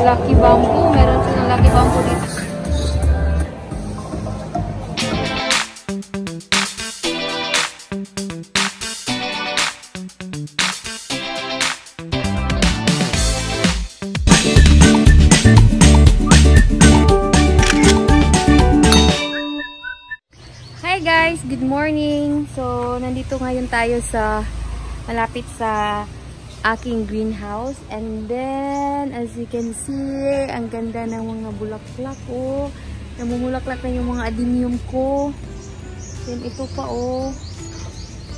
lucky bamboo. Meron silang lucky bamboo dito. Hi guys! Good morning! So, nandito ngayon tayo sa malapit sa aking greenhouse. And then, as you can see, ang ganda ng mga bulaklak. Oh, namumulaklak na yung mga adenium ko. Then, ito pa oh.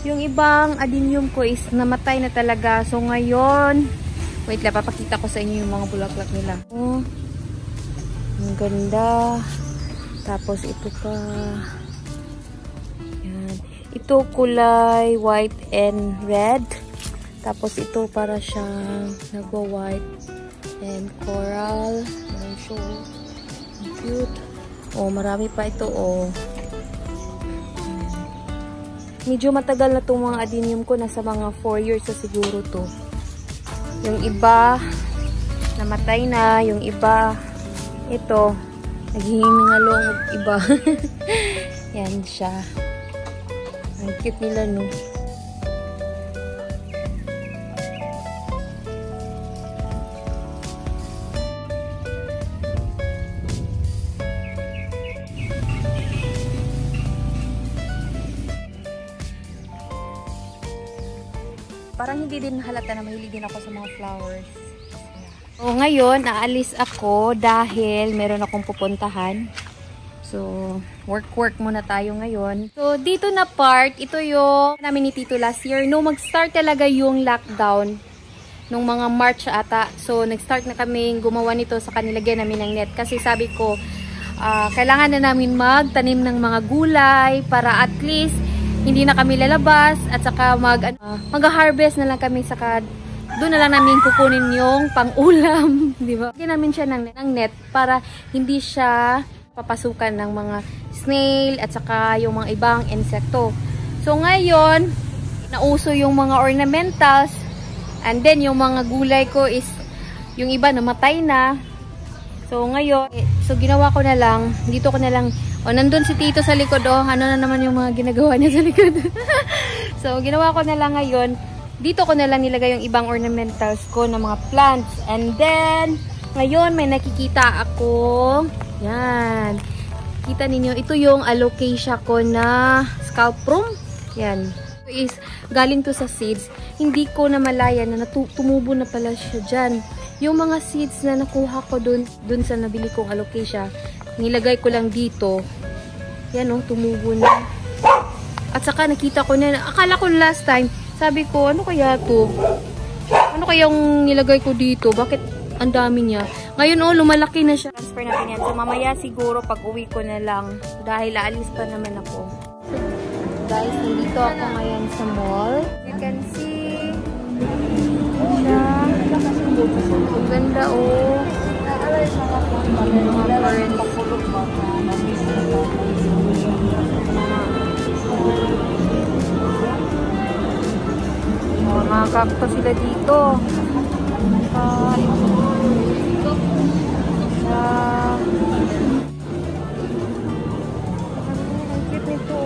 Yung ibang adenium ko is namatay na talaga. So, ngayon, wait lang, papakita ko sa inyo yung mga bulaklak nila. Oh, ang ganda. Tapos, ito pa. Ito kulay white and red. Tapos ito para siyang nagwa-white and coral. Ayan siya. Cute. Oh, marami pa ito oh. Medyo matagal na itong mga adenium ko. Nasa mga 4 years na siguro to. Yung iba namatay na. Yung iba ito naghihimingalong iba. Yan siya. Ang cute nila, no? Parang hindi din halata na mahilig din ako sa mga flowers. So, ngayon, aalis ako dahil meron akong pupuntahan. So, work muna tayo ngayon. So, dito na part, ito yung namin ni Tito last year. No, mag-start talaga yung lockdown nung mga March ata. So, nag-start na kami gumawa nito sa kanilagyan namin ng net. Kasi sabi ko, kailangan na namin magtanim ng mga gulay para at least hindi na kami lalabas. At saka mag-harvest na lang kami. Saka doon na lang namin kukunin yung pang-ulam. Diba? Lagyan namin siya ng net para hindi siya papasukan ng mga snail at saka yung mga ibang insekto. So ngayon, nauso yung mga ornamentals and then yung mga gulay ko is yung iba namatay na. So ngayon, so ginawa ko na lang, dito ko na lang, nandun si Tito sa likod ano na naman yung mga ginagawa niya sa likod. So ginawa ko na lang ngayon, dito ko na lang nilagay yung ibang ornamentals ko na mga plants. And then, ngayon may nakikita ako. Yan. Kita ninyo, ito yung Alocasia ko na scalp room. Yan. Ito is, galing to sa seeds. Hindi ko na malaya na tumubo na pala siya dyan. Yung mga seeds na nakuha ko dun sa nabili kong Alocasia, nilagay ko lang dito. Yan oh, tumubo na. At saka nakita ko na, akala ko last time, sabi ko, ano kaya to? Ano kayang nilagay ko dito? Bakit ang dami niya? Ngayon oh, lumalaki na siya. Transfer natin yan. So mamaya siguro pag uwi ko na lang dahil aalis pa naman ako. So, guys, nandito ako ngayon sa mall. You can see siya. Ang ganda oh. Mga parents. Mga cactus sila dito. Ang cute nito.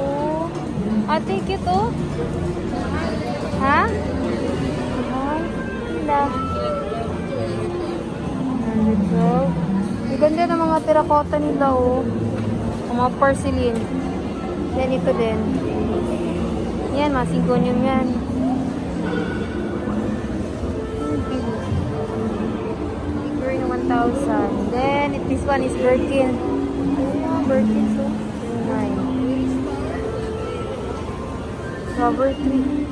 Ate, cute oh. Ha? Ganda. Ang ganda ng mga terracotta nila oh. Ang mga porcelain. Yan ito din. Yan, mga sigonium yan. Figure na 1,000. Then, this one is Birkin. Birkin, so nice. Rubber tree.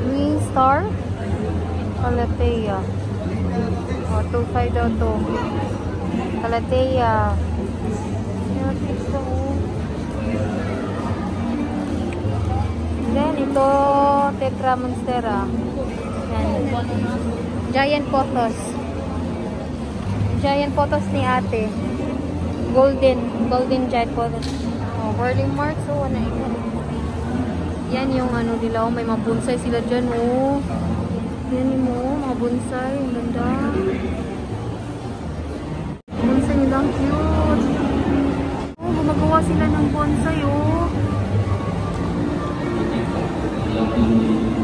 Green star. Calathea. Oh, 2.5 daw to. Calathea. Then, ito, Tetra Monstera. Yan. Giant pothos. Giant pothos ni ate. Golden giant pothos. Oh, whirling marks. So, ano ito? Yan yung ano nila, may mga bonsai sila dyan, oh. Yan mo, mga bonsai, ang ganda. Bonsai nila, ang cute. Oh, gumagawa sila ng bonsai, oh.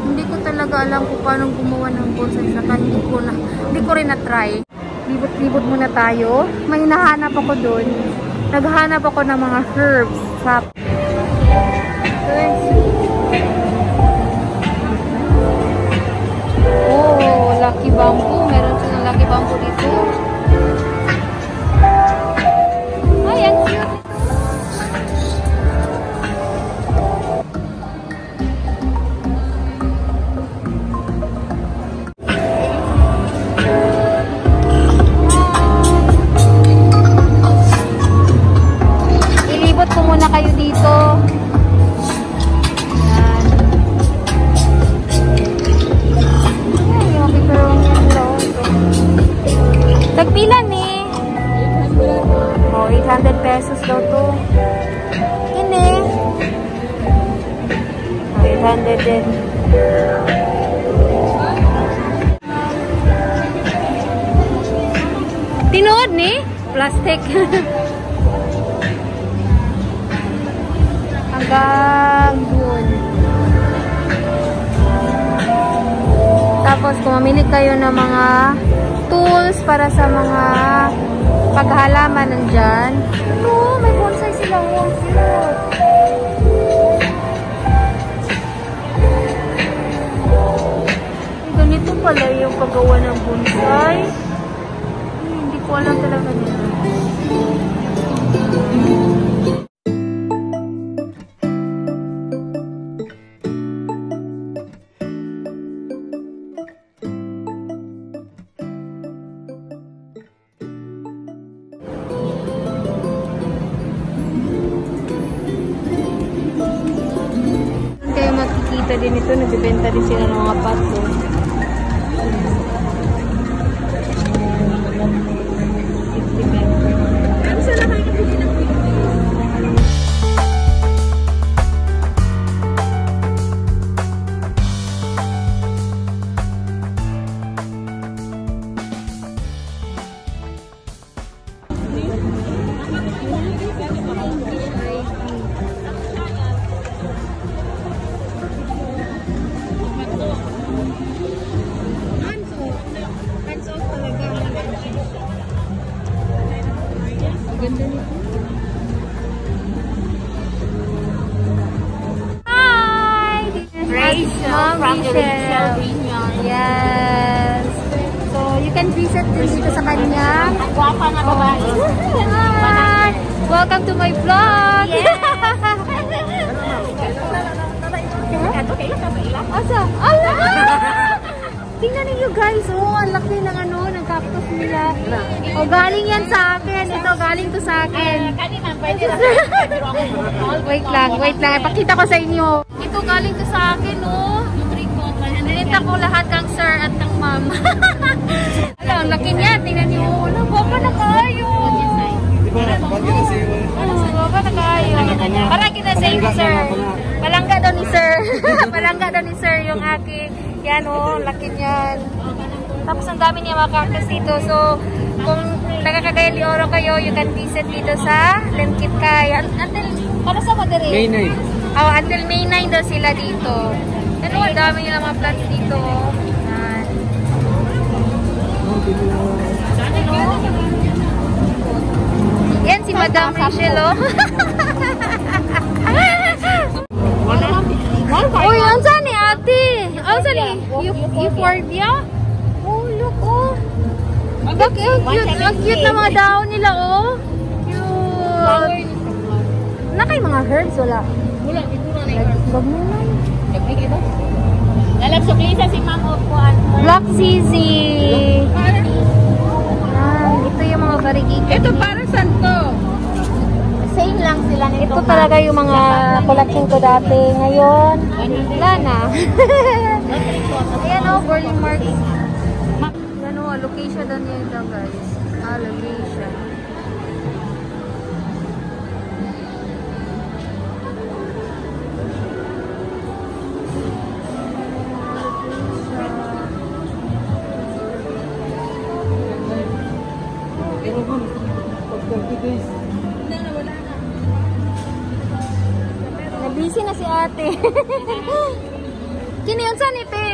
Hindi ko talaga alam kung paano gumawa ng bonsai, saka hindi ko rin na-try. Libot-libot muna tayo. May hinahanap ako doon. Naghahanap ako ng mga herbs sa lucky bamboo. Meron silang lucky bamboo dito. Ay, ang cute. Ilibot ko muna kayo dito. Tagpilan eh. Oh, 800 pesos daw to. Ini. Oh, 800 din. Tinood ni? Plastic. Hanggang doon. Tapos kung mamili kayo ng mga tools para sa mga paghalaman nandyan. Ito, may bonsai sila. Oh, cute. Ganito pala yung paggawa ng bonsai. Hindi ko alam talaga nila. Din ito, nagbibenta din sila ng mga pato. Yes. So, you can visit dito sa kanya. Guwapa na babae. Hi! Welcome to my vlog! Yes! Asa? Allah! Tingnan niyo guys, oh, ang laki ng ano, ng cactus nila. Oh, galing yan sa akin. Ito, galing to sa akin. Wait lang. Ipakita ko sa inyo. Ito, galing to sa akin, oh. Nilita ko lahat ng sir at ng ma'am. Alam, ang laki niya. Tingnan niyo. Wala, baka na kayo. Baka na kayo. Parang kita sa inyo, sir. Palangga daw ni sir. Palangga daw ni sir yung aking. Yan, oh. Laki niyan. Tapos ang dami niya mga cactus dito. So, kung taga-Cagayandeoro kayo, you can visit dito sa Lovekye. Until, para sa madari? May 9. Oh, until May 9 daw sila dito. Ano, ang dami nila mga plants dito. Yan si Madam Rachel, oh. Uy, ang saan ni ate? Ang saan ni? Euphorbia? Oh, look, oh. Ang cute na mga dahon nila, oh. Cute. Wala kayo mga herbs, wala? Wala, dito na na yung herbs. Wag mo na. Nagmig ito? Lalapsuklisa si Ma'am Opuan. Black sisig. Ito yung mga barigita. Ito para saan to? Same lang sila nito. Ito talaga yung mga collection ko dati. Ngayon, wala na. Ayan o, burning marks. Yan o, Alocasia doon yun daw guys. Alocasia. na si ate. Kini unsa ni te?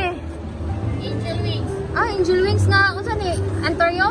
Angel wings. Ah, angel wings nga unsa ni? Antoryo?